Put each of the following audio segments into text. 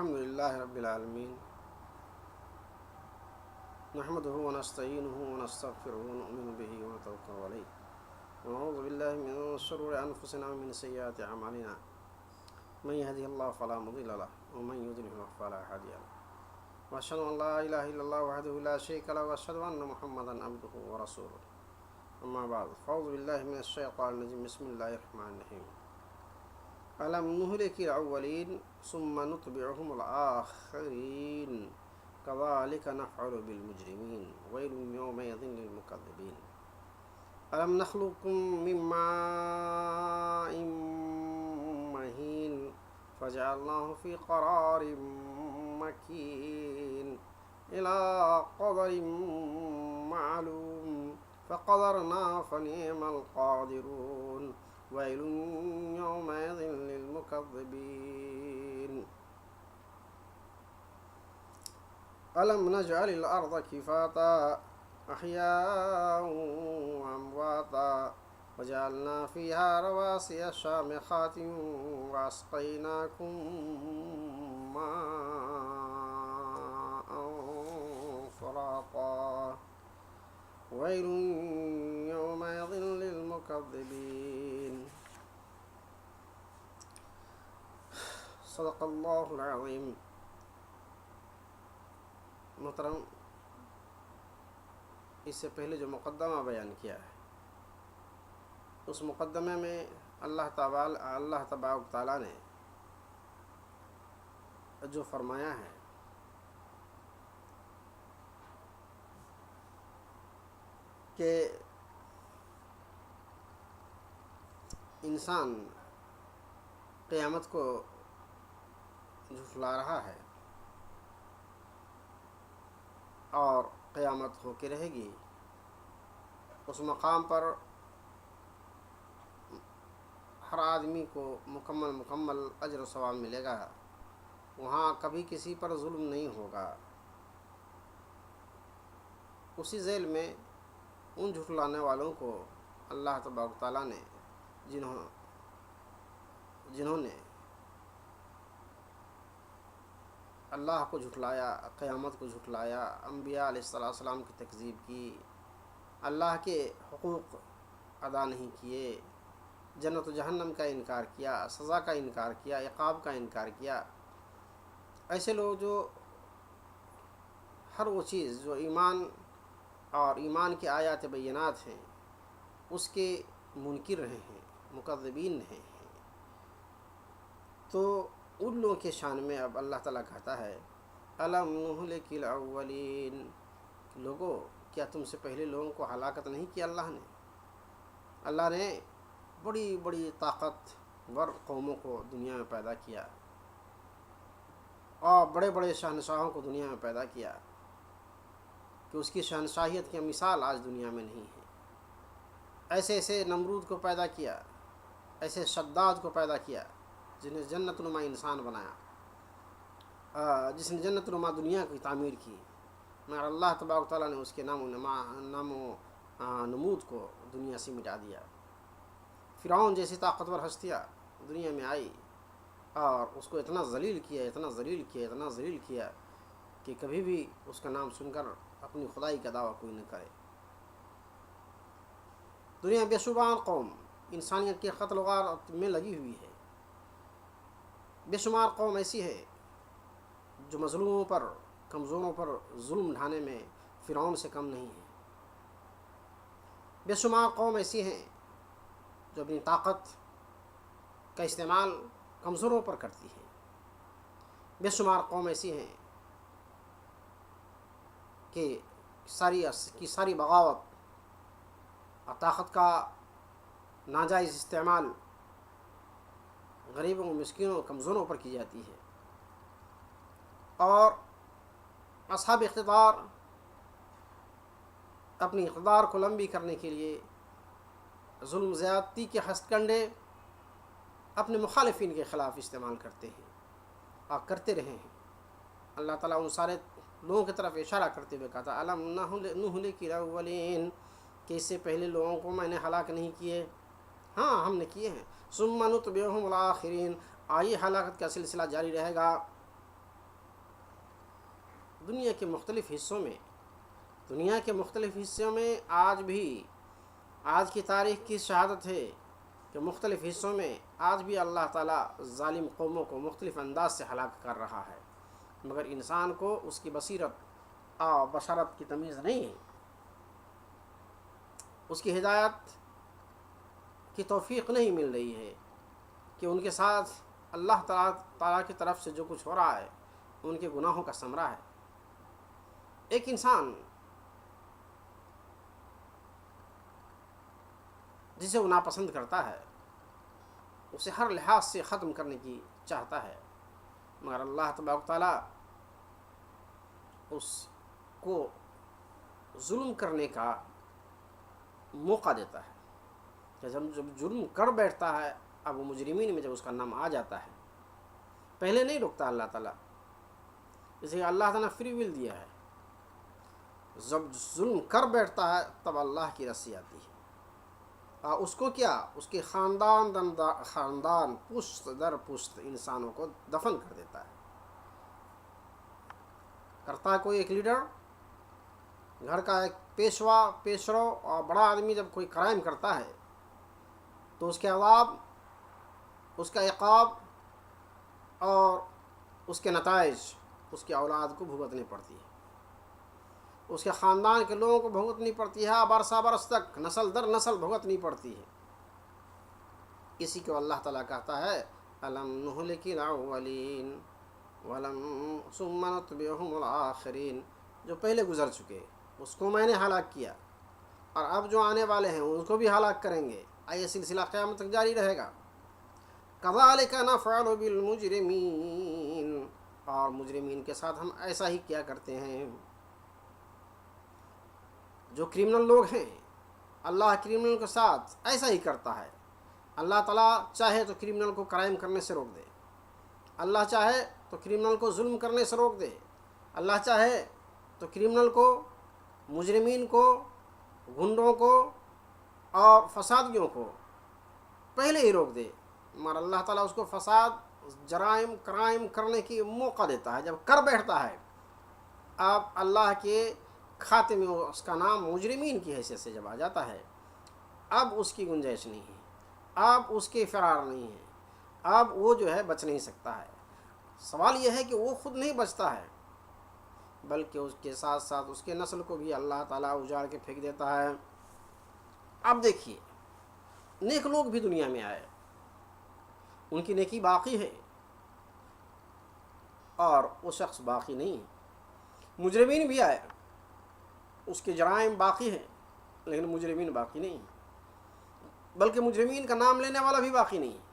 الحمد لله رب العالمين نحمده ونستعينه ونستغفره ونؤمن به ونتوكل عليه ونعوذ بالله من شرور أنفسنا ومن سيئات أعمالنا من يهده الله فلا مضل له ومن يضلل فلا هادي له وأشهد أن لا إله إلا الله وحده لا شريك له وأشهد أن محمدا عبده ورسوله أما بعد فأعوذ بالله من الشيطان الرجيم بسم الله الرحمن الرحيم ألم نهلك الأولين ثم نتبعهم الآخرين كذلك نفعل بالمجرمين ويل يومئذ للمكذبين ألم نخلقكم من ماء مهين فجعلناه في قرار مكين إلى قدر معلوم فقدرنا فنعم القادرون ويل يومئذ للمكذبين ألم نجعل الأرض كفاتا أحياء وأمواتا وجعلنا فيها رواسي شامخات وأسقيناكم ماء فراقا ويل يومئذ للمكذبين صدق اللہ العظیم. محترم، اس سے پہلے جو مقدمہ بیان کیا ہے اس مقدمے میں اللہ تبارک تعالیٰ نے جو فرمایا ہے کہ انسان قیامت کو جھٹلا رہا ہے اور قیامت ہو کے رہے گی، اس مقام پر ہر آدمی کو مکمل اجر و ثواب ملے گا. وہاں کبھی کسی پر ظلم نہیں ہوگا. اسی ذیل میں ان جھٹلانے والوں کو اللہ تبارک تعالیٰ نے جنہوں نے اللہ کو جھٹلایا، قیامت کو جھٹلایا، انبیاء علیہ السلام کی تکذیب کی، اللہ کے حقوق ادا نہیں کیے، جنت و جہنم کا انکار کیا، سزا کا انکار کیا، عقاب کا انکار کیا، ایسے لوگ جو ہر وہ چیز جو ایمان اور ایمان کے آیات بینات ہیں اس کے منکر رہے ہیں، مکذبین رہے ہیں، تو ان لوگوں کے شان میں اب اللہ تعالیٰ کہتا ہے الم نہلک الاولین، لوگوں کیا تم سے پہلے لوگوں کو ہلاکت نہیں کیا؟ اللہ نے بڑی بڑی طاقتور قوموں کو دنیا میں پیدا کیا اور بڑے بڑے شہنشاہوں کو دنیا میں پیدا کیا کہ اس کی شہنشاہیت کی مثال آج دنیا میں نہیں ہے. ایسے ایسے نمرود کو پیدا کیا، ایسے شداد کو پیدا کیا جنہیں جنت نما انسان بنایا، جس نے جنت نما دنیا کی تعمیر کی، مگر اللہ تبارک تعالیٰ نے اس کے نام و نمود کو دنیا سے مٹا دیا. فرعون جیسی طاقتور ہستیاں دنیا میں آئی اور اس کو اتنا ذلیل کیا کہ کبھی بھی اس کا نام سن کر اپنی خدائی کا دعویٰ کوئی نہ کرے. دنیا بے شمار قوم انسانیت کے قتل و غارت میں لگی ہوئی ہے. بے شمار قوم ایسی ہے جو مظلوموں پر، کمزوروں پر ظلم ڈھانے میں فرعون سے کم نہیں ہے. بے شمار قوم ایسی ہیں جو اپنی طاقت کا استعمال کمزوروں پر کرتی ہے. بے شمار قوم ایسی ہیں کہ ساری بغاوت اور طاقت کا ناجائز استعمال غریبوں، مسکینوں، کمزوروں پر کی جاتی ہے. اور اصحاب اقتدار اپنی اقتدار کو لمبی کرنے کے لیے ظلم زیادتی کے ہتھ کنڈے اپنے مخالفین کے خلاف استعمال کرتے ہیں اور کرتے رہے ہیں. اللہ تعالیٰ ان سارے لوگوں کی طرف اشارہ کرتے ہوئے کہا تھا الم نہلک الاولین، کہ اس سے پہلے لوگوں کو میں نے ہلاک نہیں کیے؟ ہاں ہم نے کیے ہیں. ثم نتبعهم الآخرین، آئیے ہلاکت کا سلسلہ جاری رہے گا. دنیا کے مختلف حصوں میں آج کی تاریخ کی شہادت ہے کہ مختلف حصوں میں آج بھی اللہ تعالیٰ ظالم قوموں کو مختلف انداز سے ہلاک کر رہا ہے، مگر انسان کو اس کی بصیرت اور بشارت کی تمیز نہیں ہے، اس کی ہدایت کی توفیق نہیں مل رہی ہے کہ ان کے ساتھ اللہ تعالیٰ کی طرف سے جو کچھ ہو رہا ہے ان کے گناہوں کا ثمرہ ہے۔ ایک انسان جسے وہ ناپسند کرتا ہے اسے ہر لحاظ سے ختم کرنے کی چاہتا ہے، مگر اللہ تبارک تعالیٰ اس کو ظلم کرنے کا موقع دیتا ہے کہ جب جرم کر بیٹھتا ہے، اب وہ مجرمین میں جب اس کا نام آ جاتا ہے، پہلے نہیں رکتا اللہ تعالیٰ، اسے اللہ تعالیٰ نے فری ول دیا ہے، جب ظلم کر بیٹھتا ہے تب اللہ کی رسی آتی ہے، اور اس کو کیا، اس کے خاندان پشت در پشت انسانوں کو دفن کر دیتا ہے۔ کرتا ہے کوئی ایک لیڈر، گھر کا ایک پیشرو اور بڑا آدمی جب کوئی کرائم کرتا ہے تو اس کے عذاب، اس کا عقاب اور اس کے نتائج اس کی اولاد کو بھگتنی پڑتی ہے، اس کے خاندان کے لوگوں کو بھگتنی پڑتی ہے، برسہ برس تک نسل در نسل بھگتنی پڑتی ہے۔ اسی کو اللہ تعالیٰ کہتا ہے أَلَمْ نُهْلِكِ الْأَوَّلِينَ وَلَمْ ثُمَّ نُتْبِعُهُمُ الْآخِرِينَ، جو پہلے گزر چکے اس کو میں نے ہلاک کیا، اور اب جو آنے والے ہیں ان کو بھی ہلاک کریں گے، یہ سلسلہ قیامت تک جاری رہے گا۔ كَذَلِكَ نَفْعَلُ بِالْمُجْرِمِينَ، اور مجرمین کے ساتھ ہم ایسا ہی کیا کرتے ہیں۔ جو کرمنل لوگ ہیں اللہ کرمنل کے ساتھ ایسا ہی کرتا ہے۔ اللہ تعالیٰ چاہے تو کرمنل کو کرائم کرنے سے روک دے، اللہ چاہے تو کرمنل کو ظلم کرنے سے روک دے، اللہ چاہے تو کرمنل کو، مجرمین کو، گنڈوں کو اور فسادیوں کو پہلے ہی روک دے، مگر اللہ تعالیٰ اس کو فساد، جرائم، کرائم کرنے کی موقع دیتا ہے۔ جب کر بیٹھتا ہے اب اللہ کے کھاتے میں اس کا نام مجرمین کی حیثیت سے جب آ جاتا ہے، اب اس کی گنجائش نہیں ہے، اب اس کے فرار نہیں ہے، اب وہ جو ہے بچ نہیں سکتا ہے۔ سوال یہ ہے کہ وہ خود نہیں بچتا ہے بلکہ اس کے ساتھ ساتھ اس کے نسل کو بھی اللہ تعالیٰ اجاڑ کے پھینک دیتا ہے۔ اب دیکھیے، نیک لوگ بھی دنیا میں آئے، ان کی نیکی باقی ہے اور وہ شخص باقی نہیں ہے۔ مجرمین بھی آئے، اس کے جرائم باقی ہیں لیکن مجرمین باقی نہیں ہیں، بلکہ مجرمین کا نام لینے والا بھی باقی نہیں ہے۔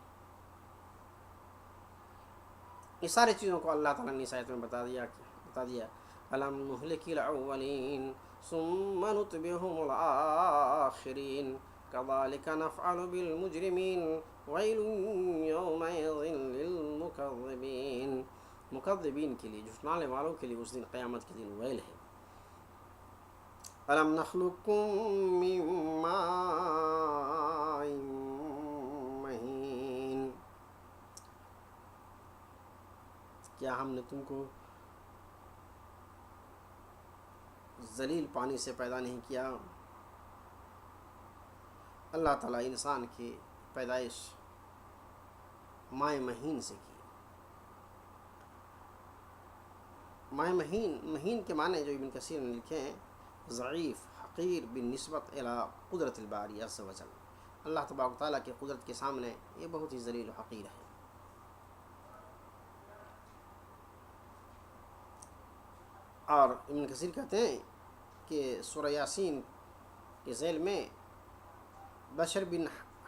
یہ ساری چیزوں کو اللہ تعالیٰ نے اس آیت میں بتا دیا أَلَمْ نُهْلِكِ الْأَوَّلِينَ ثُمَّ نُتْبِعُهُمُ الْآخِرِينَ كَذَلِكَ نَفْعَلُ بِالْمُجْرِمِينَ وَيْلٌ يَوْمَئِذٍ لِّلْمُكَذِّبِينَ، مکذبین کے لیے، جھٹلانے والوں کے لیے اس دن قیامت کے دن ویل ہے۔ أَلَمْ نَخْلُقكُّم مِّن مَّاءٍ مَّهِينٍ، کیا ہم نے تم کو ذلیل پانی سے پیدا نہیں کیا؟ اللہ تعالیٰ انسان کی پیدائش مائع مہین سے کی۔ مائع مہین کے معنی جو ابن کثیر نے لکھے ہیں، ضعیف، حقیر بالنسبت الی قدرت الباری عز و جل، اللہ تبارک تعالیٰ کی قدرت کے سامنے یہ بہت ہی ذلیل و حقیر ہے۔ اور ابن کثیر کہتے ہیں کہ سورہ یاسین کے ذیل میں بشر بن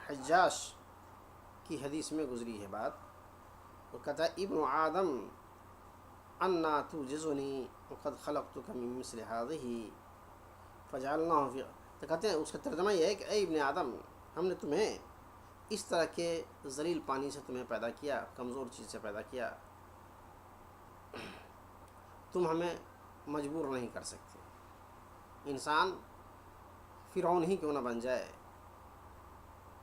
حجاش کی حدیث میں گزری ہے بات، وہ کہتا ہے ابن آدم انا توجزنی وقد خلقتک من مثل هذه فجعلناه فی، تو کہتے ہیں اس کا ترجمہ یہ ہے کہ اے ابن آدم، ہم نے تمہیں اس طرح کے ذلیل پانی سے تمہیں پیدا کیا، کمزور چیز سے پیدا کیا، تم ہمیں مجبور نہیں کر سکتے۔ انسان فرعون ہی کیوں نہ بن جائے،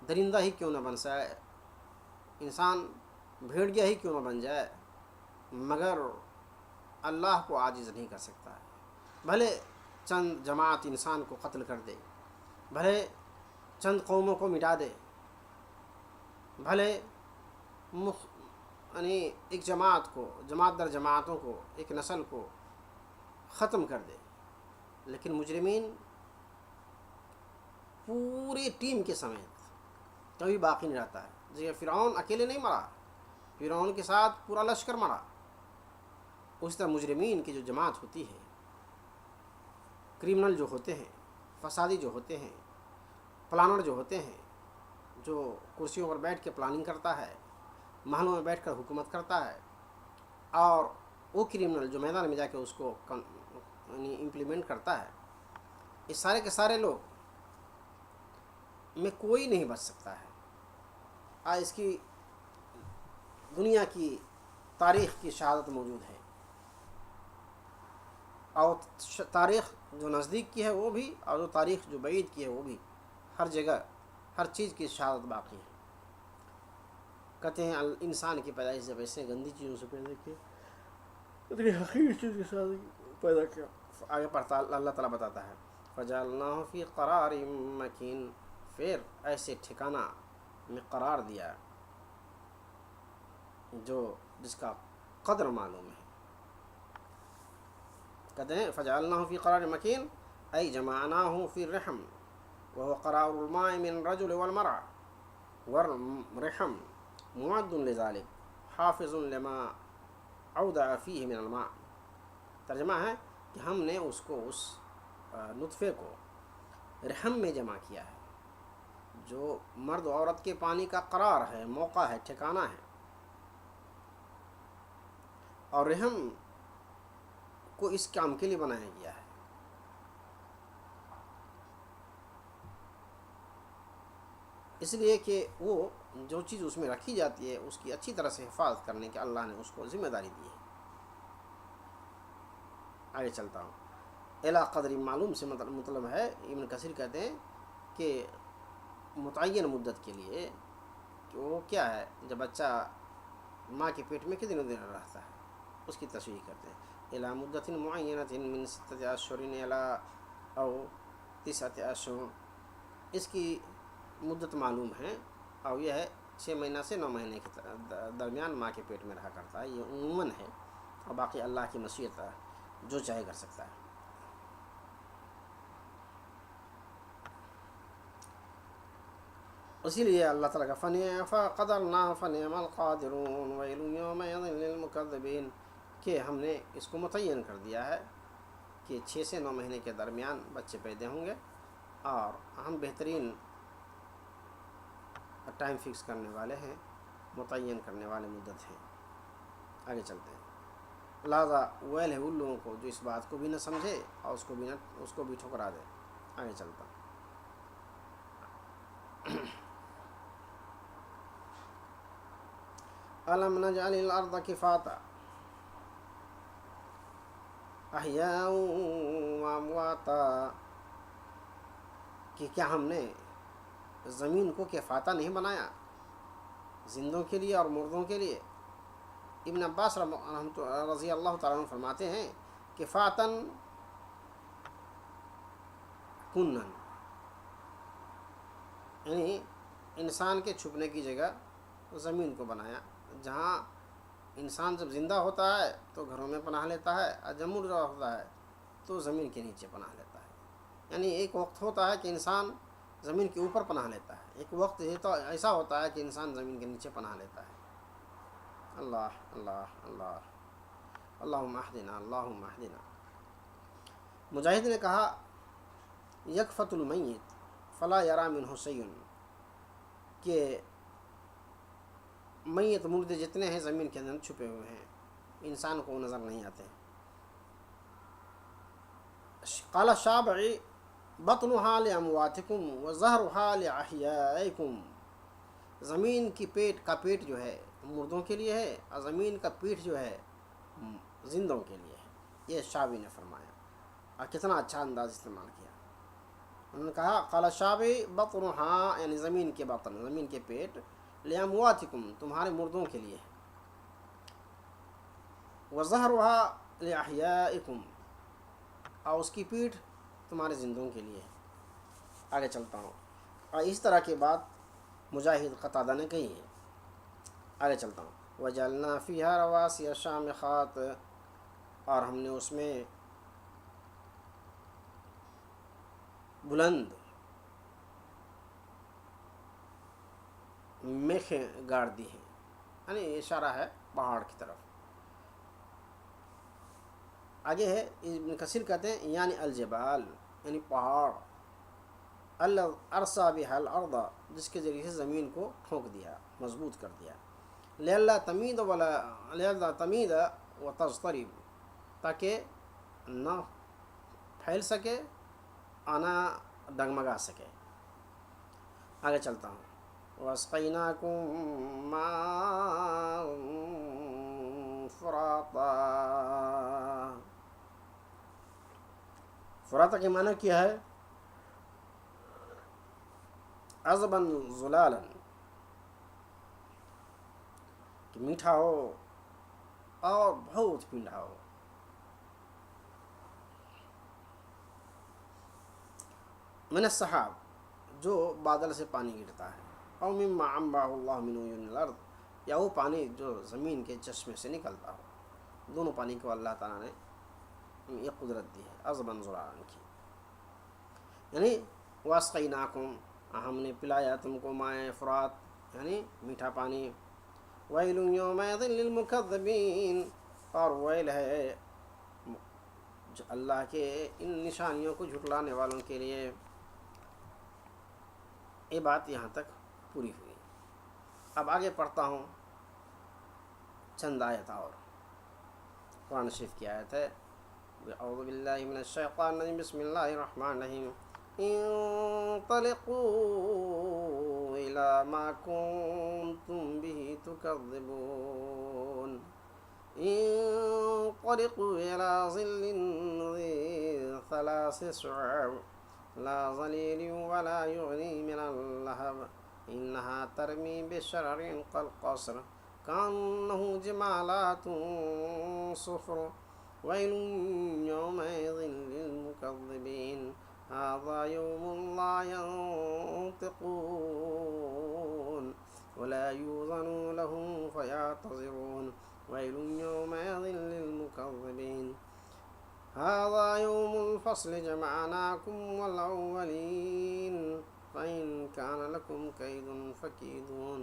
درندہ ہی کیوں نہ بن جائے، انسان بھیڑیا ہی کیوں نہ بن جائے، مگر اللہ کو عاجز نہیں کر سکتا ہے. بھلے چند جماعت انسان کو قتل کر دے، بھلے چند قوموں کو مٹا دے، بھلے یعنی ایک جماعت کو، جماعت در جماعتوں کو، ایک نسل کو ختم کر دے، لیکن مجرمین پوری ٹیم کے سمیت کبھی باقی نہیں رہتا ہے. جی فرعون اکیلے نہیں مرا، فرعون کے ساتھ پورا لشکر مرا. اس طرح مجرمین کی جو جماعت ہوتی ہے، کرمنل جو ہوتے ہیں، فسادی جو ہوتے ہیں، پلانر جو ہوتے ہیں، جو کرسیوں پر بیٹھ کے پلاننگ کرتا ہے، محلوں میں بیٹھ کر حکومت کرتا ہے، اور وہ کرمنل جو میدان میں جا کے اس کو یعنی امپلیمنٹ کرتا ہے، اس سارے کے سارے لوگ میں کوئی نہیں بچ سکتا ہے. آج اس کی دنیا کی تاریخ کی شہادت موجود ہے، اور تاریخ جو نزدیک کی ہے وہ بھی، اور جو تاریخ جو بعید کی ہے وہ بھی، ہر جگہ ہر چیز کی شہادت باقی ہے. کہتے ہیں انسان کی پیدائش جب ایسے گندی چیزوں سے پیدا کی، حقیقی چیز کے ساتھ پیدا کیا. آگے پڑھتا اللہ تعالیٰ بتاتا ہے فَجَعَلْنَاهُ فِي قَرَارٍ مَّكِينٍ، پھر ایسے ٹھکانہ میں قرار دیا جو جس کا قدر معلوم ہے. کہتے ہیں فَجَعَلْنَاهُ فِي قَرَارٍ مَّكِينٍ أي جمعناه في الرحم، وهو قرار الماء من الرجل والمرأة، والرحم معد لذلك حافظ لما اودع فيه من الماء. ترجمہ ہے کہ ہم نے اس کو، اس نطفے کو رحم میں جمع کیا ہے، جو مرد و عورت کے پانی کا قرار ہے، موقع ہے، ٹھکانہ ہے، اور رحم کو اس کام کے لیے بنایا گیا ہے. اس لیے کہ وہ جو چیز اس میں رکھی جاتی ہے اس کی اچھی طرح سے حفاظت کرنے کے اللہ نے اس کو ذمہ داری دی ہے. آگے چلتا ہوں. الا قدر معلوم سے مطلب ہے، ابن کثیر کہتے ہیں کہ متعین مدت کے لیے، کہ وہ کیا ہے، جب بچہ ماں کے پیٹ میں کتنے دن رہتا ہے اس کی تشریح کرتے ہیں. الا مدت معینۃ من 6 اشہر الا او 9 اشہر، اس کی مدت معلوم ہے، اور یہ ہے 6 مہینہ سے 9 مہینے کے درمیان ماں کے پیٹ میں رہا کرتا ہے. یہ عموماً ہے، اور باقی اللہ کی مشیت ہے، جو چاہے کر سکتا ہے. اسی لیے اللہ تعالیٰ کا فَقَدَرْنَا فَنِعْمَ الْقَادِرُونَ وَيْلٌ يَوْمَئِذٍ لِّلْمُكَذِّبِينَ، کہ ہم نے اس کو متعین کر دیا ہے کہ 6 سے 9 مہینے کے درمیان بچے پیدا ہوں گے، اور ہم بہترین ٹائم فکس کرنے والے ہیں، متعین کرنے والے مدت ہیں. آگے چلتے ہیں. لہٰذا ویل ہے ان لوگوں کو جو اس بات کو بھی نہ سمجھے اور اس کو بھی ٹھکرا دے. آگے چلتا ہوں. أَلَمْ نَجْعَلِ الْأَرْضَ كِفَاتًا أَحْيَاءً وَأَمْوَاتًا، کہ کیا ہم نے زمین کو کفاتہ نہیں بنایا، زندوں کے لیے اور مردوں کے لیے. ابن عباس رضی اللہ تعالیٰ عنہ فرماتے ہیں کفاتن کنن، یعنی انسان کے چھپنے کی جگہ زمین کو بنایا. جہاں انسان جب زندہ ہوتا ہے تو گھروں میں پناہ لیتا ہے، اور جب مردہ ہوتا ہے تو زمین کے نیچے پناہ لیتا ہے. یعنی ایک وقت ہوتا ہے کہ انسان زمین کے اوپر پناہ لیتا ہے، ایک وقت ایسا ہوتا ہے کہ انسان زمین کے نیچے پناہ لیتا ہے. اللہ اللہ اللہ، اللہم اہدنا اللہم اہدنا. مجاہد نے کہا یکفت المیت فلا یرا منہ شیء، کہ میت مردے جتنے ہیں زمین کے اندر چھپے ہوئے ہیں، انسان کو نظر نہیں آتے. قال الشافعی بطنها لامواتکم وظہرها لاحیائکم، زمین کی کا پیٹ جو ہے مردوں کے لیے ہے، اور زمین کا پیٹ جو ہے زندوں کے لیے ہے. یہ شافعی نے فرمایا، اور کتنا اچھا انداز استعمال کیا. انہوں نے کہا قال الشافعی بطنها، یعنی زمین کے بطن، زمین کے پیٹ، لامواتکم، تمہارے مردوں کے لیے ہے، وظہرها، لِأَحْيَائِكُمْ، اور اس کی پیٹھ تمہارے زندوں کے لیے ہے۔ آگے چلتا ہوں، اور اس طرح کی بات مجاہد قتادہ نے کہی ہے۔ آگے چلتا ہوں، وَجَعَلْنَا فِيهَا رَوَاسِيَ شَامِخَاتٍ، اور ہم نے اس میں بلند میخیں گاڑ دی ہیں، یعنی اشارہ ہے پہاڑ کی طرف۔ آگے ہے ابن کثیر کہتے ہیں یعنی الجبال، یعنی پہاڑ، ارسا بها الارض، جس کے ذریعے سے زمین کو ٹھونک دیا، مضبوط کر دیا، لئلا تمید وتضطرب، تاکہ نہ پھیل سکے اور نہ ڈگمگا سکے۔ آگے چلتا ہوں، وَاسْقَيْنَاكُم مَّاءً فُرَاطًا، فراتا کے معنی کیا ہے؟ عذباً زلالاً، کہ میٹھا ہو اور بہت پیلا ہو۔ من السحاب، جو بادل سے پانی گرتا ہے، او مما انبع اللہ من عیون الارض، یا وہ پانی جو زمین کے چشمے سے نکلتا ہو۔ دونوں پانی کو اللہ تعالیٰ نے یہ قدرت دی ہے، عذباً زلالاً کی، یعنی واسقیناکم، ہم نے پلایا تم کو مائے فرات، یعنی میٹھا پانی۔ ویل یومئذ للمکذبین، اور ویل ہے اللہ کے ان نشانیوں کو جھٹلانے والوں کے لیے۔ یہ بات یہاں تک پوری ہوئی۔ اب آگے پڑھتا ہوں چند آیت اور۔ قرآن شریف کی آیت ہے، اعوذ باللہ من الشیطان الرجیم، بسم اللہ الرحمن الرحیم، انطلقوا الی ما کنتم به تکذبون، انطلقوا الی ظل ذی ثلاث شعب لا ظلیل ولا یغنی من اللہب، انہا ترمی بشرر کالقصر کأنہ جمالات صفر، ویل یومئذ للمکذبین، هذا یوم لا ينطقون ولا یؤذن لهم فیعتذرون، ویل یومئذ للمکذبین، هذا يوم الفصل جمعناكم والأولين، فإن كان لكم كيد فكيدون،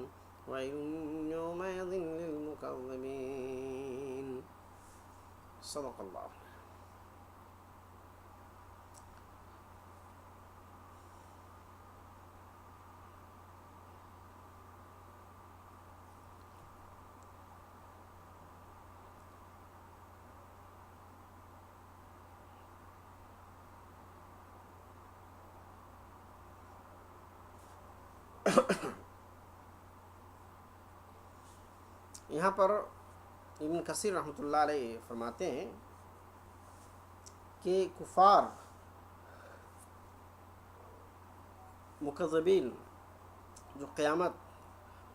ويل يومئذ للمكذبين۔ صدق اللہ۔ یہاں پر ابن کثیر رحمۃ اللہ علیہ فرماتے ہیں کہ کفار مکذبین، جو قیامت،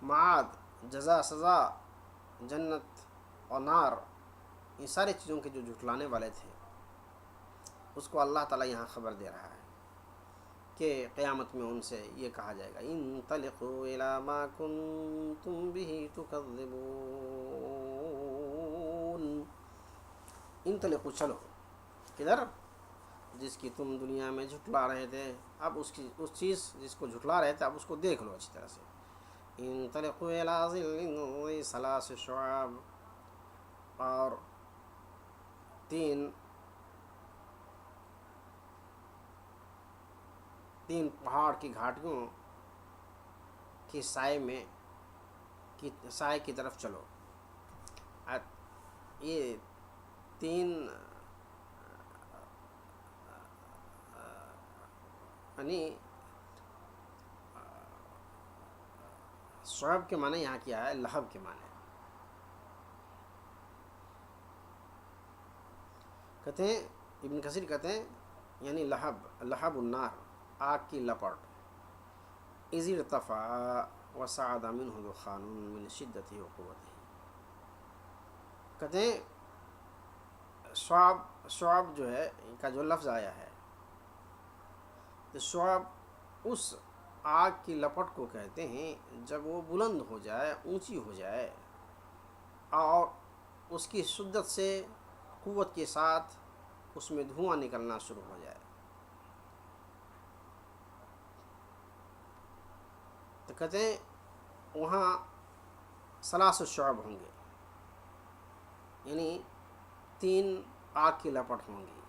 معاد، جزا سزا، جنت اور نار، ان ساری چیزوں کے جو جھٹلانے والے تھے، اس کو اللہ تعالیٰ یہاں خبر دے رہا ہے کہ قیامت میں ان سے یہ کہا جائے گا، انطلقوا الی ما کنتم به تکذبون، انطلقوا، چلو، کدھر؟ جس کی تم دنیا میں جھٹلا رہے تھے، اب اس چیز جس کو جھٹلا رہے تھے، اب اس کو دیکھ لو اچھی طرح سے۔ انطلقوا الی ظل ذی ثلاث شعاب، اور تین پہاڑ کی گھاٹیوں کی سائے کی طرف چلو۔ یہ تین یعنی شعب کے معنی یہاں کیا ہے؟ لہب کے معنی۔ کہتے ہیں ابن کثیر کہتے ہیں یعنی لہب النار، آگ کی لپٹ، اذ ارتفع وصعد منہ دخان من شدت وقوتہ، کہتے ہیں شعب جو ہے ان کا جو لفظ آیا ہے، تو شعب اس آگ کی لپٹ کو کہتے ہیں جب وہ بلند ہو جائے، اونچی ہو جائے اور اس کی شدت سے، قوت کے ساتھ اس میں دھواں نکلنا شروع ہو جائے. تو کہتے ہیں وہاں ثلاث شعب ہوں گے، یعنی 3 آگ کی لپٹ ہوں گی.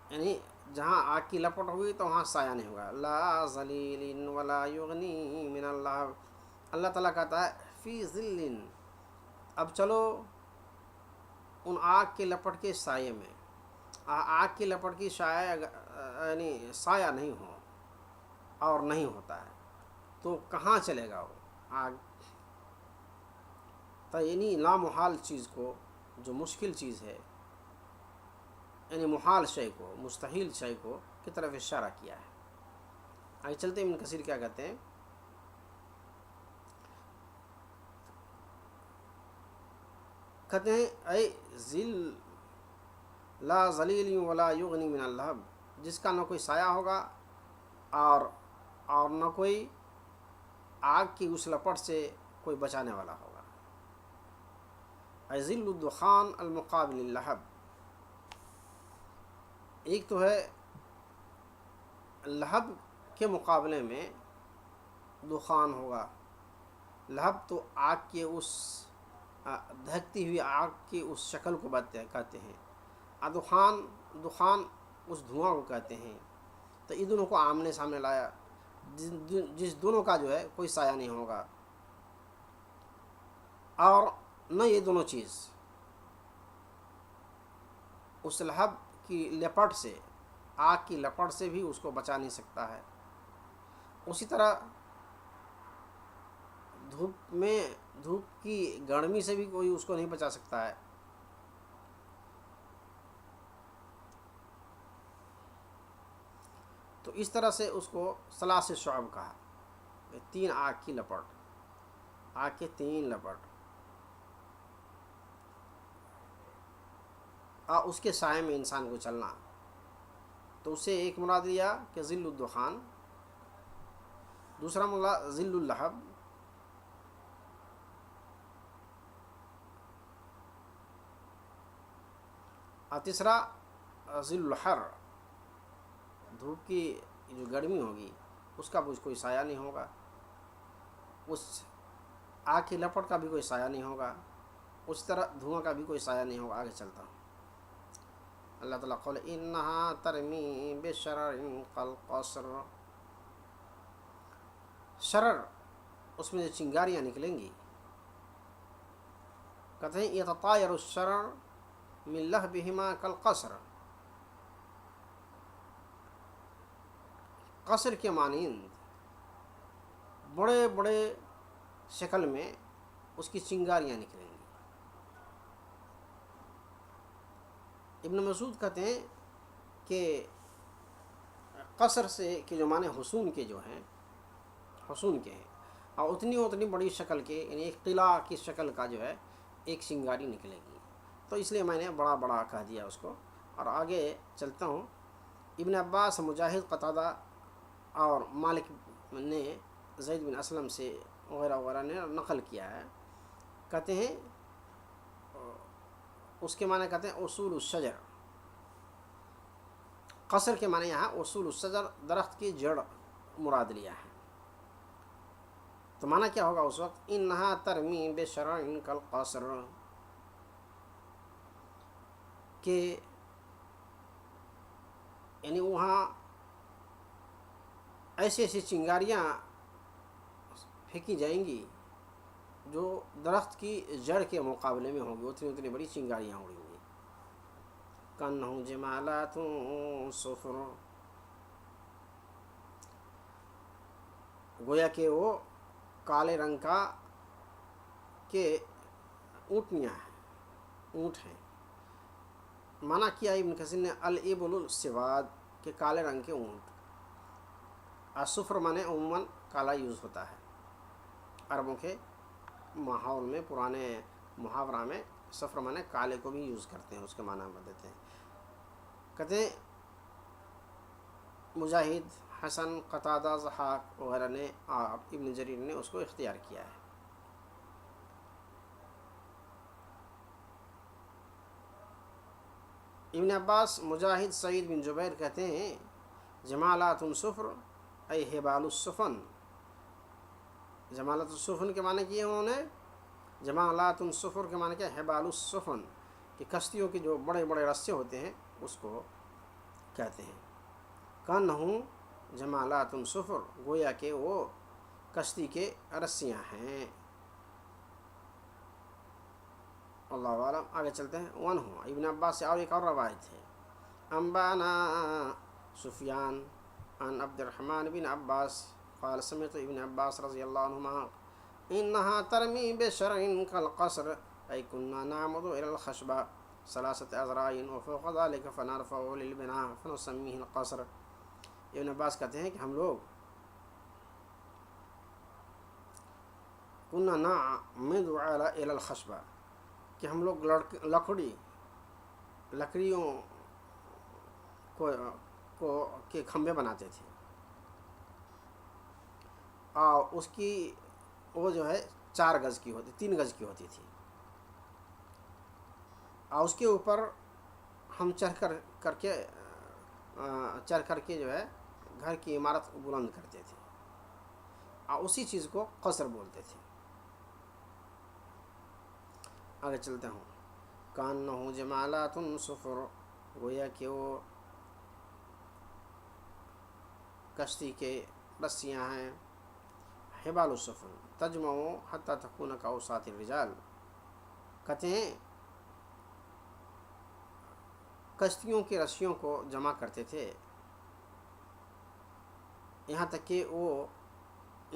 یعنی جہاں آگ کی لپٹ ہوگی تو وہاں سایہ نہیں ہوگا. لا ظلیل ولا یغنی من اللہ. اللہ تعالیٰ کہتا ہے فی ظل. اب چلو ان آگ کی لپٹ کے سائے میں. آگ کی لپٹ کی سایہ یعنی سایہ نہیں ہو اور نہیں ہوتا ہے تو کہاں چلے گا وہ آگ؟ تو یعنی لامحال چیز کو، جو مشکل چیز ہے، یعنی محال شے کو، مستحیل شے کو کی طرف اشارہ کیا ہے. آگے چلتے ہیں ابن کثیر کیا کہتے ہیں. کہتے ہیں اے ذل لا ذلیل ولا یغنی من اللہب، جس کا نہ کوئی سایہ ہوگا اور نہ کوئی آگ کی اس لپٹ سے کوئی بچانے والا ہوگا. اے ذل الدخان المقابل اللہب. ایک تو ہے لہب کے مقابلے میں دخان ہوگا. لہب تو آگ کے اس دھکتی ہوئی آگ کی اس شکل کو کہتے ہیں. دخان اس دھواں کو کہتے ہیں. تو ان دونوں کو آمنے سامنے لایا، جس دونوں کا جو ہے کوئی سایہ نہیں ہوگا، اور نہ یہ دونوں چیز اس لہب کی لپٹ سے، آگ کی لپٹ سے بھی اس کو بچا نہیں سکتا ہے. اسی طرح دھوپ کی گرمی سے بھی کوئی اس کو نہیں بچا سکتا ہے. تو اس طرح سے اس کو ثلاث شعب کہا. 3 آگ کی لپٹ، آگ کے 3 لپٹ، اور اس کے سائے میں انسان کو چلنا. تو اسے ایک مراد لیا کہ ظل الدخان، دوسرا مراد ظل اللہب، اور تیسرا ظل الحر. دھوپ کی جو گرمی ہوگی اس کا کوئی سایہ نہیں ہوگا، اس آگ کی لپٹ کا بھی کوئی سایہ نہیں ہوگا، اس طرح دھواں کا بھی کوئی سایہ نہیں ہوگا. آگے چلتا ہوں. اللہ تعالیٰ قول انہا ترمی بشرر کالقصر. شرر اس میں جو چنگاریاں نکلیں گی، کہتے ہیں یتطایر الشرر من لہبہما کالقصر. قصر کے مانند بڑے بڑے شکل میں اس کی چنگاریاں نکلیں گی. ابن مسعود کہتے ہیں کہ قصر سے کہ جو معنی حصون کے جو ہیں، حصون کے ہیں، اور اتنی بڑی شکل کے، یعنی ایک قلعہ کی شکل کا جو ہے ایک چنگاری نکلے گی. تو اس لیے میں نے بڑا بڑا کہہ دیا اس کو. اور آگے چلتا ہوں. ابن عباس، مجاہد، قتادہ اور مالک نے زید بن اسلم سے وغیرہ وغیرہ نے نقل کیا ہے. کہتے ہیں اس کے معنی کہتے ہیں اصول الشجر. قصر کے معنی یہاں اصول الشجر، درخت کی جڑ مراد لیا ہے. تو معنی کیا ہوگا اس وقت؟ انہا ترمی بشرر کالقصر، کہ یعنی وہاں ایسی ایسی چنگاریاں پھینکی جائیں گی جو درخت کی جڑ کے مقابلے میں ہوں گی. اتنی بڑی چنگاریاں اڑیں گی. کانہم جمالات صفر، گویا کہ وہ کالے رنگ کا کہ اونٹنیاں ہیں، اونٹ ہیں. منع کیا ابن کثیر نے الابل السواد، کہ کالے رنگ کے اونٹ. الصفر مانے عموماً کالا یوز ہوتا ہے عربوں کے ماحول میں، پرانے محاورہ میں صفر معنی کالے کو بھی یوز کرتے ہیں، اس کے معنی میں دیتے ہیں. کہتے ہیں مجاہد، حسن، قتادہ، ضحاک وغیرہ نے، ابن جریر نے اس کو اختیار کیا ہے. ابن عباس، مجاہد، سعید بن جبیر کہتے ہیں جمالات الصفر ای حبال السفن. جمالات السفن کے معنی کیے انہوں نے، جمالات الصفر کے معنی کیا، حبال السفن، کہ کشتیوں کے جو بڑے بڑے رسے ہوتے ہیں اس کو کہتے ہیں. کانہو جمالات الصفر، گویا کہ وہ کشتی کے رسیاں ہیں. اللہ عالم. آگے چلتے ہیں. ونہو، ابن عباس سے اور ایک اور روایت ہے. انبانا سفیان عن عبد الرحمن بن عباس قال سمعت ابن عباس رضی اللہ عنہما انہا ترمی بشرع کالقصر ای کننا نعمد الى الخشبہ ثلاثة اذراع وفوق ذلك فنرفع للبناء فنسميه القصر. ابن عباس کہتے ہیں کہ ہم لوگ کننا نعمد الى الخشبہ، کہ ہم لوگ لکڑیوں کو کے کھمبے بناتے تھے، اور اس کی وہ جو ہے 4 گز کی ہوتی، 3 گز کی ہوتی تھی، اور اس کے اوپر ہم چڑھ کر کے جو ہے گھر کی عمارت بلند کرتے تھے، اور اسی چیز کو قصر بولتے تھے. آگے چلتے ہوں. کانہو جمالات صفر، گویا کہ وہ کشتی کے رسیاں ہیں. حبال السفن تجمع حتی تکون کاوساط الرجال، کہتے ہیں کشتیوں کی رسیوں کو جمع کرتے تھے یہاں تک کہ وہ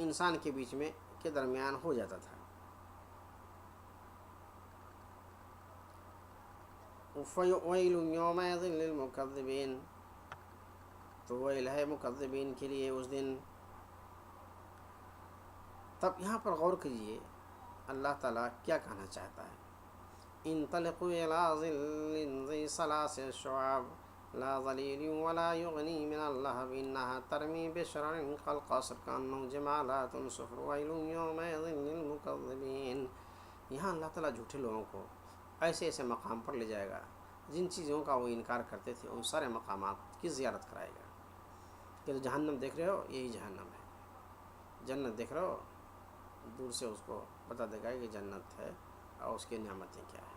انسان کے بیچ میں کے درمیان ہو جاتا تھا. وَيْلٌ يَوْمَئِذٍ لِّلْمُكَذِّبِينَ، تو ویل ہے مکذبین کے لیے اس دن. تب یہاں پر غور کیجئے اللہ تعالیٰ کیا کہنا چاہتا ہے. انطلقوا إلى ظل ذي 3 شعاب لا ظليل ولا يغني من اللهب إنها ترمي بشرر كالقصر كأنه جمالات صفر ويل يومئذ للمكذبين. یہاں اللہ تعالیٰ جھوٹے لوگوں کو ایسے ایسے مقام پر لے جائے گا جن چیزوں کا وہ انکار کرتے تھے، ان سارے مقامات کی زیارت کرائے گا. کہ تو جہنم دیکھ رہے ہو، یہی جہنم ہے. جنت دیکھ رہے ہو، دور سے اس کو بتا دے گا کہ جنت ہے اور اس کی نعمتیں کیا ہیں.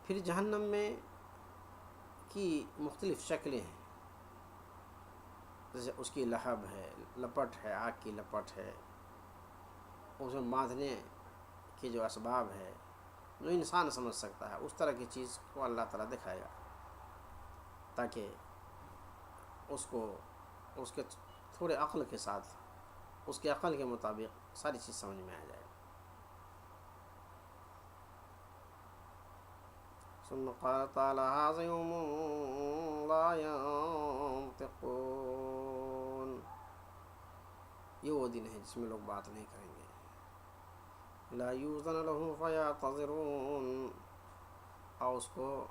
پھر جہنم میں کی مختلف شکلیں ہیں، جیسے اس کی لہب ہے، لپٹ ہے، آگ کی لپٹ ہے، اس میں باندھنے کے جو اسباب ہے جو انسان سمجھ سکتا ہے، اس طرح کی چیز کو اللہ تعالیٰ دکھائے گا تاکہ اس کو اس کے تھوڑے عقل کے ساتھ، اس کے عقل کے مطابق ساری چیز سمجھ میں آ جائے. ثم قال تعالی هذا يوم لا ينطقون، یہ وہ دن ہے جس میں لوگ بات نہیں کریں گے. لا يؤذن لهم فيعتذرون، اور اس کو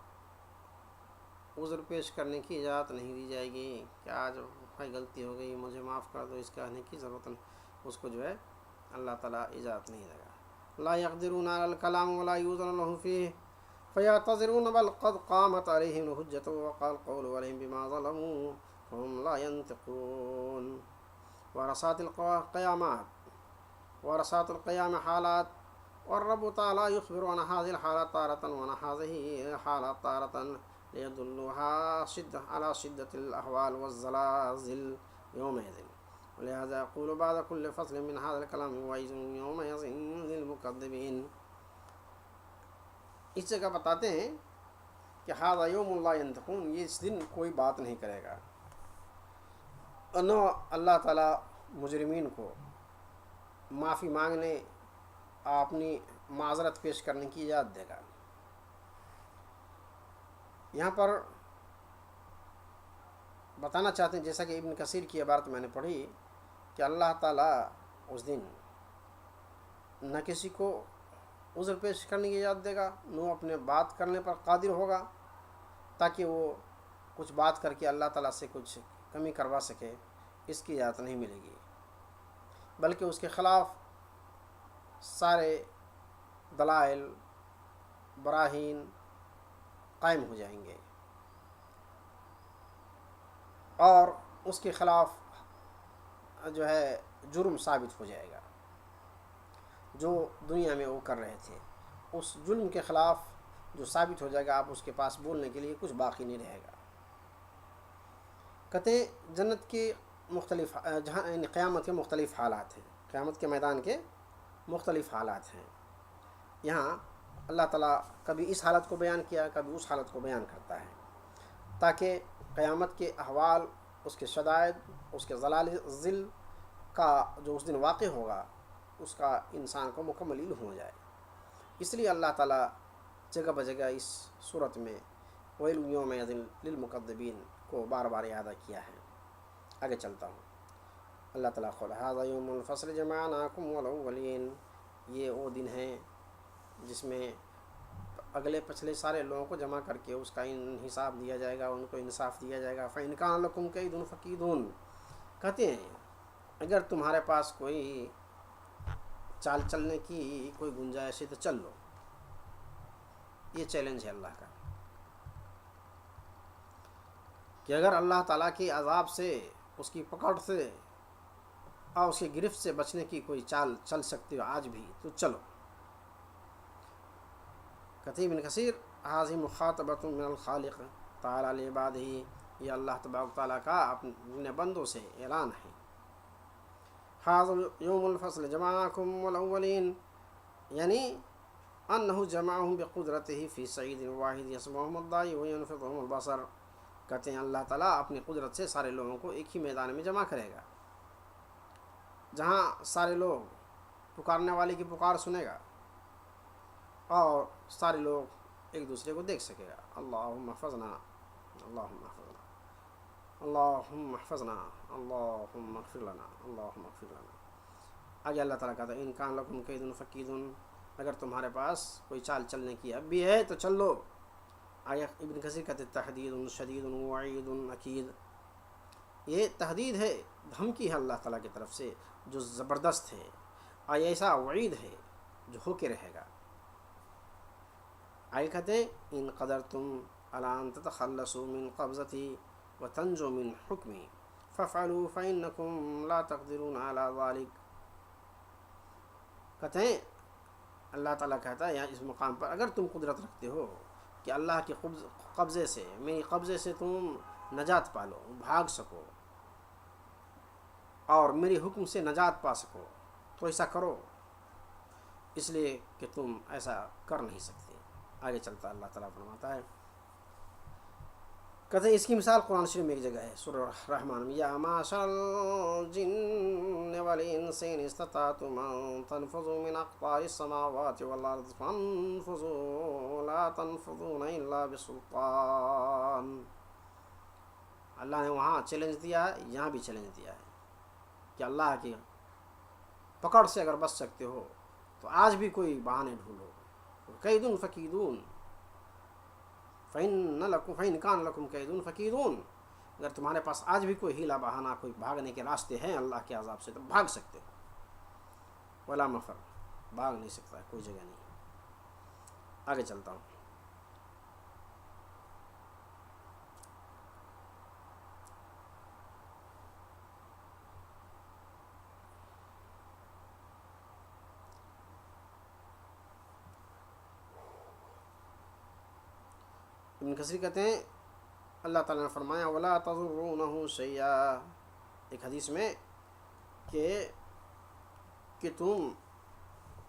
عذر پیش کرنے کی اجازت نہیں دی جائے گی کہ آج بھائی غلطی ہو گئی، مجھے معاف کر دو، اس کہنے کی ضرورت نہیں. اس کو جو ہے اللہ تعالیٰ اجازت نہیں دے گا. لا يقدرون على الكلام ولا يؤذن لهم فيه فيعتذرون بل قد قامت عليهم الحجة وقال القول عليهم بما ظلموا فهم لا ينطقون. ورثات القيامة حالات، والرب تعالى يخبر عن هذه الحالات تارة وعن هذه الحالات تارة ليدلها على شدة الأحوال والزلازل يومئذ. ولهذا يقول بعد كل فصل من هذا الكلام ويل يومئذ للمكذبين. اس جگہ بتاتے ہیں کہ ھذا یوم لا ینطقون، یہ اس دن کوئی بات نہیں کرے گا. نہ اللہ تعالیٰ مجرمین کو معافی مانگنے، اپنی معذرت پیش کرنے کی اجازت دے گا. یہاں پر بتانا چاہتے ہیں، جیسا کہ ابن کثیر کی عبارت میں نے پڑھی، کہ اللہ تعالیٰ اس دن نہ کسی کو عذر پیش کرنے کی اجازت دے گا، نہ وہ اپنے بات کرنے پر قادر ہوگا تاکہ وہ کچھ بات کر کے اللہ تعالیٰ سے کچھ کمی کروا سکے، اس کی اجازت نہیں ملے گی، بلکہ اس کے خلاف سارے دلائل براہین قائم ہو جائیں گے اور اس کے خلاف جو ہے جرم ثابت ہو جائے گا جو دنیا میں وہ کر رہے تھے۔ اس جرم کے خلاف جو ثابت ہو جائے گا، آپ اس کے پاس بولنے کے لیے کچھ باقی نہیں رہے گا۔ کہتے ہیں جنت کے مختلف جہاں یعنی قیامت کے مختلف حالات ہیں، قیامت کے میدان کے مختلف حالات ہیں۔ یہاں اللہ تعالیٰ کبھی اس حالت کو بیان کیا، کبھی اس حالت کو بیان کرتا ہے تاکہ قیامت کے احوال، اس کے شدائد، اس کے زلازل کا جو اس دن واقع ہوگا اس کا انسان کو مکمل علم ہو جائے۔ اس لیے اللہ تعالیٰ جگہ بجگہ اس صورت میں ویل یومئذ للمکذبین کو بار بار یاد کیا ہے۔ آگے چلتا ہوں۔ اللہ تعالیٰ قال ھذا یوم الفصل جمعناکم والاولین، یہ وہ دن ہے جس میں اگلے پچھلے سارے لوگوں کو جمع کر کے اس کا حساب دیا جائے گا، ان کو انصاف دیا جائے گا۔ فإن کان لکم کید فکیدون، کہتے ہیں اگر تمہارے پاس کوئی چال چلنے کی کوئی گنجائش ہے تو چل لو۔ یہ چیلنج ہے اللہ کا کہ اگر اللہ تعالیٰ کے عذاب سے، اس کی پکڑ سے اور اس کی گرفت سے بچنے کی کوئی چال چل سکتے ہو آج بھی تو چلو۔ کہتے ابن کثیر ھذہ مخاطبۃ من الخالق تعالی لعبادہ، یہ اللہ تبارک تعالیٰ کا اپنے بندوں سے اعلان ہے۔ ھذا یوم الفصل جمعناکم والاولین، یعنی انہ جمعہم بقدرتہ فی صعید واحد یسمعہم الداعی وینفذہم البصر، کہتے ہیں اللہ تعالیٰ اپنی قدرت سے سارے لوگوں کو ایک ہی میدان میں جمع کرے گا جہاں سارے لوگ پکارنے والے کی پکار سنے گا اور سارے لوگ ایک دوسرے کو دیکھ سکے گا۔ اللہم احفظنا، اللہم احفظنا، اللہم احفظنا، اللہم اغفر لنا، اللہم اغفر لنا۔ آگے اللہ تعالیٰ کہتا ہے ان کان لکم کید فکیدون، اگر تمہارے پاس کوئی چال چلنے کی اب بھی ہے تو چل لو۔ آگے ابن کثیر کہتے ہیں تحدید شدید وعید اکید، یہ تحدید ہے، دھمکی ہے اللہ تعالیٰ کی طرف سے جو زبردست ہے، اور ایسا وعید ہے جو ہو کے رہے گا۔ آگے کہتے ہیں ان قدرتم علی ان تتخلصوا من قبضتی وتنجوا من حکمی فافعلوا فانکم لا تقدرون علی ذلک، کہتے ہیں اللہ تعالیٰ کہتا ہے یہاں اس مقام پر اگر تم قدرت رکھتے ہو کہ اللہ کے قبضے سے، میری قبضے سے تم نجات پالو، بھاگ سکو اور میری حکم سے نجات پا سکو تو ایسا کرو، اس لیے کہ تم ایسا کر نہیں سکتے۔ آگے چلتا اللہ تعالیٰ فرماتا ہے، کہتے ہیں اس کی مثال قرآن شریف میں ایک جگہ ہے سورہ رحمان میں، یا معشر الجن والانس ان استطعتم ان تنفذوا من اقطار السماوات والارض فانفذوا لا تنفذون الا بسلطان۔ اللہ نے وہاں چیلنج دیا ہے، یہاں بھی چیلنج دیا ہے کہ اللہ کی پکڑ سے اگر بچ سکتے ہو تو آج بھی کوئی بہانے ڈھونڈو۔ کیدون فکیدون، فإن کان لکم کیدون فکیدون، اگر تمہارے پاس آج بھی کوئی ہیلا بہانہ، کوئی بھاگنے کے راستے ہیں اللہ کے عذاب سے تو بھاگ سکتے ہو۔ ولا مفر، بھاگ نہیں سکتا ہے، کوئی جگہ نہیں۔ آگے چلتا ہوں۔ ابن کثیر کہتے ہیں اللہ تعالیٰ نے فرمایا ولا تضرونہ شیئا، ایک حدیث میں کہ تم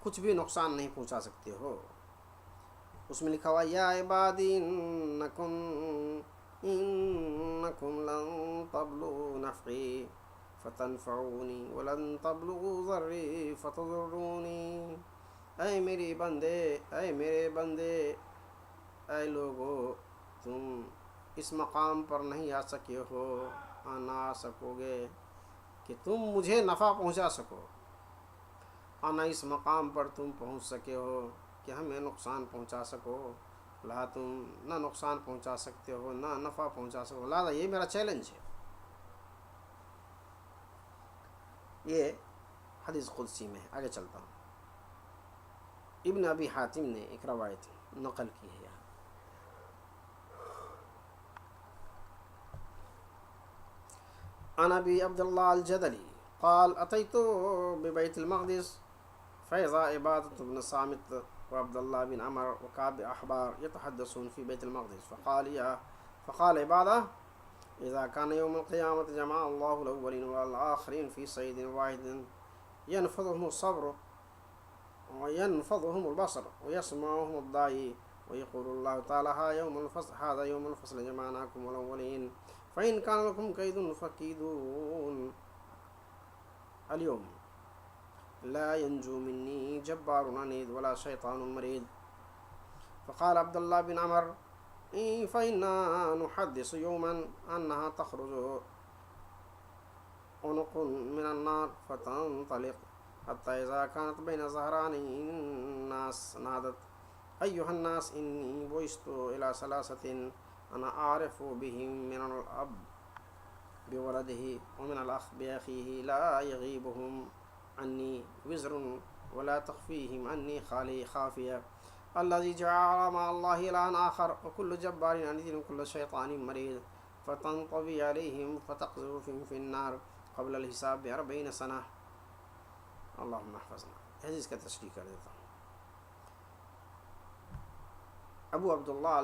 کچھ بھی نقصان نہیں پہنچا سکتے ہو۔ اس میں لکھا ہوا یا عبادی انکم لن تبلغوا نفعی فتنفعونی ولن تبلغوا ضری فتضرونی، اے میرے بندے، اے لوگو، تم اس مقام پر نہیں آ سکے ہو اور نہ آ سکو گے کہ تم مجھے نفع پہنچا سکو، اور نہ اس مقام پر تم پہنچ سکے ہو کہ ہمیں نقصان پہنچا سکو، لا تم نہ نقصان پہنچا سکتے ہو نہ نفع پہنچا سکو، لہٰذا یہ میرا چیلنج ہے۔ یہ حدیث قدسی میں آگے چلتا ہوں۔ ابن ابی حاتم نے ایک روایت نقل کی ہے یہاں۔ عن ابی عبد اللہ الجدلی قال اتيت ببيت المقدس فإذا عبادة بن صامت وعبد الله بن عمر وكعب أحبار يتحدثون في بيت المقدس فقال عبادة إذا كان يوم القيامة جمع الله الأولين والآخرين في صعيد واحد ينفضهم الصبر وينفضهم البصر ويسمعهم الداعي ويقول الله تعالى هذا يوم الفصل جمعناكم الأولين فإن كان لكم كيد فكيدون اليوم لا ينجو مني جبار عنيد ولا شيطان مريد. فقال عبد الله بن عمر فإنا نحدث يوما أنها تخرج عنق من النار فتنطلق حتى إذا كانت بين ظهراني الناس نادت أيها الناس إني بعثت إلى ثلاثة أنا أعرف بهم من الأب بولده ومن الأخ بأخيه لا يغيبهم عني وزر ولا تخفيهم عني خافية الذي جعل مع الله إلها آخر وكل جبار عنيد وكل شيطان مريد فتنطوي عليهم فتقذفهم في النار قبل الحساب ب40 سنة. اللهم احفظنا. حدیث کا تشریح کر دیتا ہوں۔ ابو عبداللہ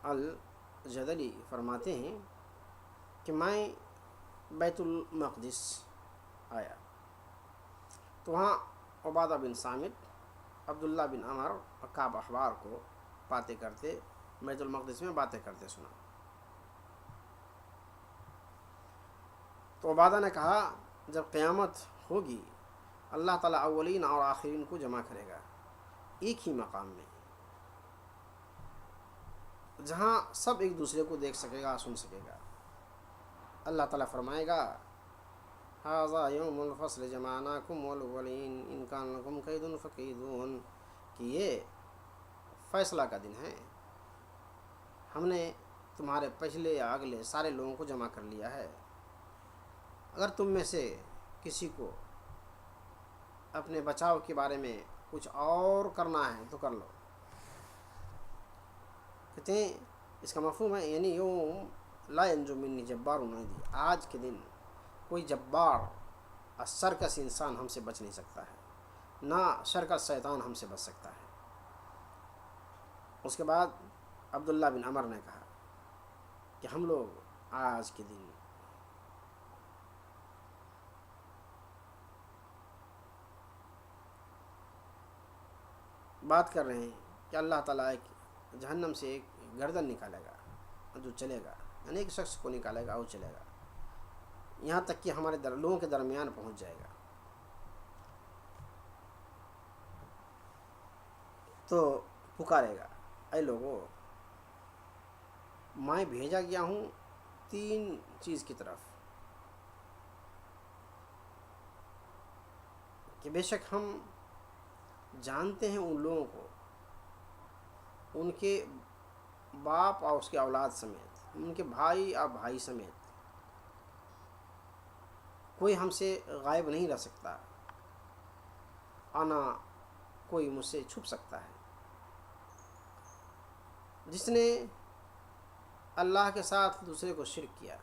الجدلی فرماتے ہیں کہ میں بیت المقدس آیا تو وہاں عبادہ بن صامت، عبداللہ بن عمر اور کعب احبار کو باتیں کرتے بیت المقدس میں باتیں کرتے سنا۔ تو عبادہ نے کہا جب قیامت ہوگی اللہ تعالیٰ اولین اور آخرین کو جمع کرے گا ایک ہی مقام میں، جہاں سب ایک دوسرے کو دیکھ سکے گا، سن سکے گا۔ اللہ تعالیٰ فرمائے گا ھذا یوم الفصل جمعناکم الاولین ان کان لکم کید فکیدون، کہ یہ فیصلہ کا دن ہے، ہم نے تمہارے پچھلے یا اگلے سارے لوگوں کو جمع کر لیا ہے، اگر تم میں سے کسی کو اپنے بچاؤ کے بارے میں کچھ اور کرنا ہے تو کر لو۔ کہتے ہیں اس کا مفہوم ہے یعنی یوم لا ینجو منی جبار عنید، آج کے دن کوئی جبار اور سرکش انسان ہم سے بچ نہیں سکتا ہے، نہ شرکش شیطان ہم سے بچ سکتا ہے۔ اس کے بعد عبداللہ بن عمر نے کہا کہ ہم لوگ آج کے دن بات کر رہے ہیں کہ اللہ تعالیٰ ایک جہنم سے ایک گردن نکالے گا جو چلے گا، یعنی ایک شخص کو نکالے گا وہ چلے گا، یہاں تک کہ ہمارے لوگوں کے درمیان پہنچ جائے گا۔ تو پکارے گا اے لوگوں میں بھیجا گیا ہوں 3 چیز کی طرف، کہ بے شک ہم جانتے ہیں ان لوگوں کو، ان کے باپ اور اس کے اولاد سمیت، ان کے بھائی اور بھائی سمیت کوئی ہم سے غائب نہیں رہ سکتا، آنا کوئی مجھ سے چھپ سکتا ہے۔ جس نے اللہ کے ساتھ دوسرے کو شرک کیا،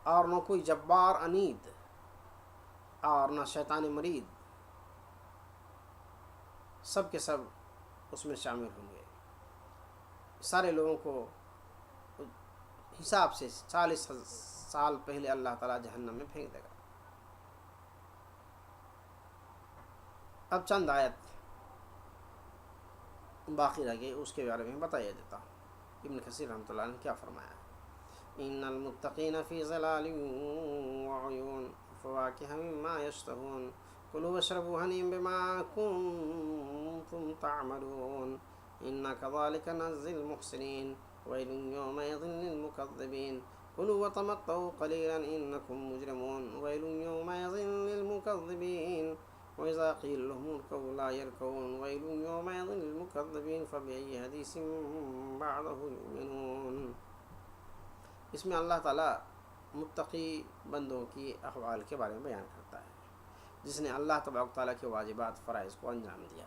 اور نہ کوئی جبار عنید اور نہ شیطان مرید، سب کے سب اس میں شامل ہوں گے۔ سارے لوگوں کو حساب سے 40 سال پہلے اللہ تعالیٰ جہنم میں پھینک دے گا۔ اب چند آیت باقی رہ گئی، اس کے بارے میں بتایا دیتا ہوں۔ ابن کثیر رحمۃ اللہ نے کیا فرمایا؟ ان المتقین فی ظلال وعیون فواکہ مما یشتہون کلوا واشربوا ہنیئا بما کنتم تعملون انا کذالک نجزی المحسنین ویل یومئذ للمکذبین کلوا وتمتعوا قلیلا انکم مجرمون ویل یومئذ للمکذبین وإذا قيل لهم اركعوا لا يركعون ويل يومئذ للمكذبين فبأي حديث بعده يؤمنون۔ اس میں اللہ تعالیٰ متقی بندوں کی احوال کے بارے میں بیان کرتا ہے، جس نے اللہ تبارک تعالیٰ کے واجبات فرائض کو انجام دیا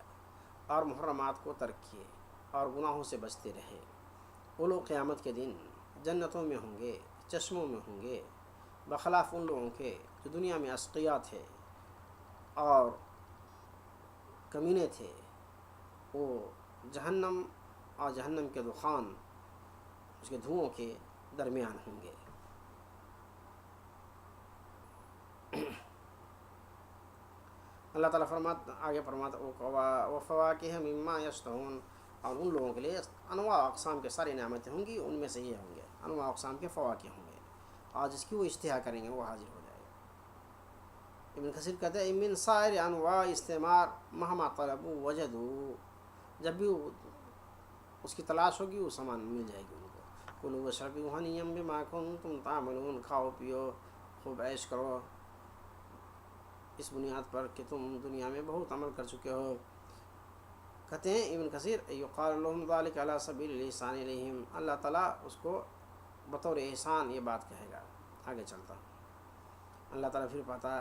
اور محرمات کو ترک کیے اور گناہوں سے بچتے رہے۔ وہ لوگ قیامت کے دن جنتوں میں ہوں گے، چشموں میں ہوں گے، بخلاف ان لوگوں کے جو دنیا میں اشقیاء تھے اور کمینے تھے۔ وہ جہنم اور جہنم کے دخان، اس کے دھوؤں کے درمیان ہوں گے۔ اللہ تعالیٰ آگے فرماتا وفواکہ مما یشتہون، اور ان لوگوں کے لیے انواع اقسام کے ساری نعمتیں ہوں گی، ان میں سے یہ ہوں گے انواع اقسام کے فواکہ ہوں گے، اور جس کی وہ اشتہا کریں گے وہ حاضر ہو جائے گا۔ ابن کثیر کہتے ہیں من سائر انواع استعمار مہما طلبوا وجدوا، جب بھی اس کی تلاش ہوگی وہ سامان مل جائے گی ان کو۔ کلوا واشربوا ہنیئا بما کنتم تعملون، کھاؤ پیو خوب عیش کرو اس بنیاد پر کہ تم دنیا میں بہت عمل کر چکے ہو۔ کہتے ہیں ابن کثیر یقال لهم ذلك على سبیل الاحسان الیہم، اللہ تعالیٰ اس کو بطور احسان یہ بات کہے گا۔ آگے چلتا اللہ تعالیٰ پھر پتا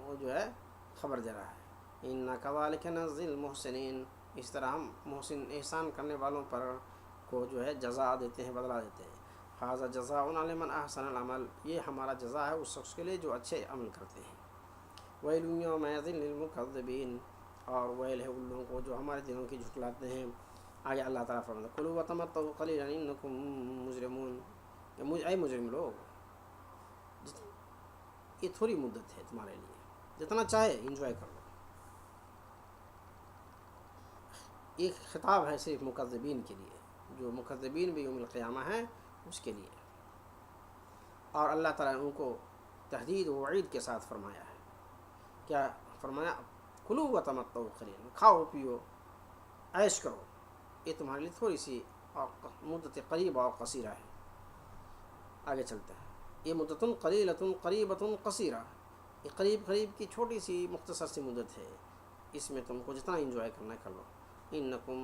وہ جو ہے خبر دے رہا ہے اِنَّا كَذَلِكَ نَجْزِي الْمُحْسِنِينَ، اس طرح ہم محسن احسان کرنے والوں پر کو جو ہے جزا دیتے ہیں، بدلہ دیتے ہیں۔ هَذَا جَزَاؤُنَا لِمَنْ أَحْسَنَ الْعَمَلَ، یہ ہمارا جزا ہے اس شخص کے لیے جو اچھے عمل کرتے ہیں۔ وَيْلٌ يَوْمَئِذٍ لِّلْمُكَذِّبِينَ، اور ویل ہے ان لوگوں کو جو ہمارے دنوں کی جھٹلاتے ہیں۔ آگے اللہ تعالیٰ فرماتا ہے کُلُوا وَتَمَتَّعُوا قَلِيلًا إِنَّكُم مُجْرِمُونَ، اے مجرم لوگ یہ تھوڑی مدت ہے تمہارے لیے، جتنا چاہے انجوائے کر لو۔ ایک خطاب ہے صرف مکذبین کے لیے، جو مکذبین بھی یوم القیامہ ہیں اس کے لیے، اور اللہ تعالیٰ نے ان کو تہدید و وعید کے ساتھ فرمایا ہے۔ کیا فرمایا؟ کلوا وتمتعوا قلیلا، کھاؤ پیو عیش کرو، یہ تمہارے لیے تھوڑی سی مدت قریب اور قصیرہ ہے۔ آگے چلتے ہیں، یہ مدت قلیلۃ قریبۃ قصیرہ، یہ قریب کی چھوٹی سی مختصر سی مدت ہے، اس میں تم کو جتنا انجوائے کرنا ہے کر لو۔ انکم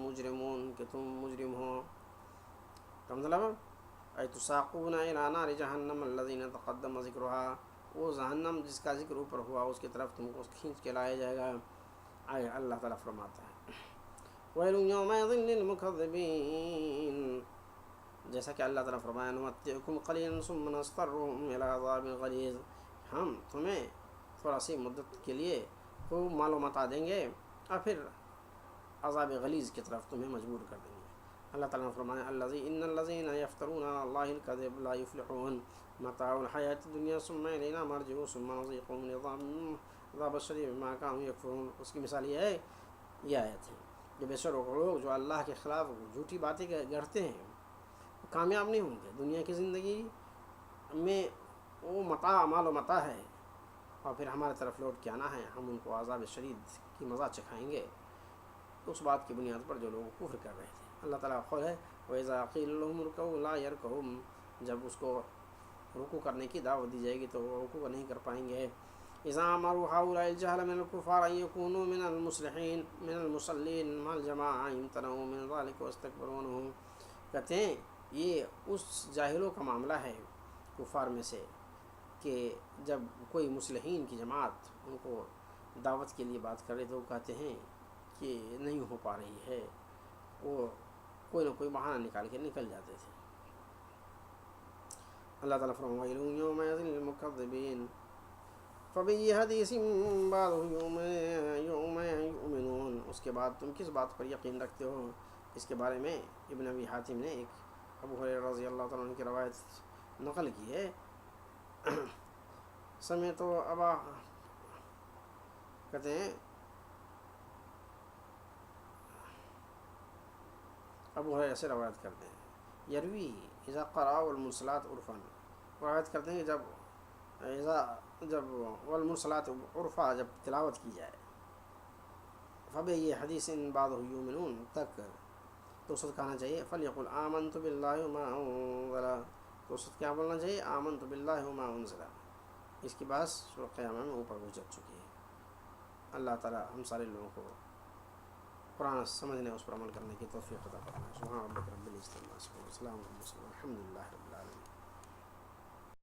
مجرمون، کہ تم مجرم ہو، کا مطلب ای تساقون الی نار جہنم الذین تقدم ذکرها، وہ جہنم جس کا ذکر اوپر ہوا اس کی طرف تم کو کھینچ کے لایا جائے گا۔ آگے اللہ تعالیٰ فرماتا ہے ویل یومئذ للمکذبین، جیسا کہ اللہ تعالیٰ فرمایا نمتعکم قلیلا ثم نضطرهم الی عذاب غلیظ، ہم تمہیں تھوڑا سی مدت کے لیے خوب مال و متاع دیں گے اور پھر عذاب غلیظ کی طرف تمہیں مجبور کر دیں گے۔ اللہ تعالیٰ نے فرمایا ان الذین یفترون علی اللہ الکذب لا یفلحون، متاع الحیات الدنیا ثم الینا مرجعهم ثم نذیقهم عذاب الشدید بما کانوا یکفرون۔ اس کی مثال یہ ہے، یہ آیت ہے کہ بے شک لوگ جو اللہ کے خلاف جھوٹی باتیں گڑھتے ہیں وہ کامیاب نہیں ہوں گے دنیا کی زندگی میں، وہ متاع مال و متاع ہے، اور پھر ہمارے طرف لوٹ کے آنا ہے، ہم ان کو عذاب شدید کی مزہ چکھائیں گے، اس بات کی بنیاد پر جو لوگ کفر کر رہے تھے۔ اللہ تعالیٰ خود ہے وَإِذَا قِيلَ لَهُمُ ارْكَعُوا لَا يَرْكَعُونَ، جب اس کو رکوع کرنے کی دعوت دی جائے گی تو وہ رکوع نہیں کر پائیں گے۔ إِذَا أَمَرُوا هَؤُلَاءِ الْجَهْلَ مِنَ الْكُفَّارِ أَن يَكُونُوا مِنَ الْمُصْلِحِينَ مِنَ الْمُصَلِّينَ مَعَ الْجَمَاعَةِ امْتَنَعُوا مِنْ ذَلِكَ وَاسْتَكْبَرُوا عَنْهُ، کہتے ہیں یہ اس جاہلوں کا معاملہ ہے کفار میں سے کہ جب کوئی مصلحین کی جماعت ان کو دعوت کے لیے بات کرے تو وہ کہتے ہیں کہ نہیں ہو پا رہی ہے، وہ کوئی نہ کوئی بہانہ نکال کے نکل جاتے تھے۔ اللہ تعالیٰ فرماتا ہے وَيْلٌ يَوْمَئِذٍ لِّلْمُكَذِّبِينَ فَبِأَيِّ حَدِيثٍ بَعْدَهُ يُؤْمِنُونَ، اس کے بعد تم کس بات پر یقین رکھتے ہو؟ اس کے بارے میں ابن ابی حاتم نے ایک ابو ہریرہ رضی اللہ تعالیٰ عنہ کی روایت نقل کی ہے۔ سمعت ابا، کہتے ہیں ابو ہریرہ سے روایت کرتے ہیں، یروی اذا قرأ والمرسلات عرفا، روایت کرتے ہیں کہ جب والمرسلات عرفا جب تلاوت کی جائے، فبأي حدیث بعدہ یؤمنون تک تو اس وقت کہنا چاہیے فلیقل آمنت باللہ وما انزل، تو اس وقت کیا بولنا چاہیے؟ آمنت باللہ وما انزل۔ اس کی بات سورۃ قیامہ میں اوپر گزر چکی ہے۔ اللہ تعالیٰ ہم سارے لوگوں کو قرآن سمجھنے اس پر عمل کرنے کی توفیق عطا فرمائے. سبحان ربک رب العزت عما یصفون، وسلام علی المرسلین، والحمد للہ رب العالمین.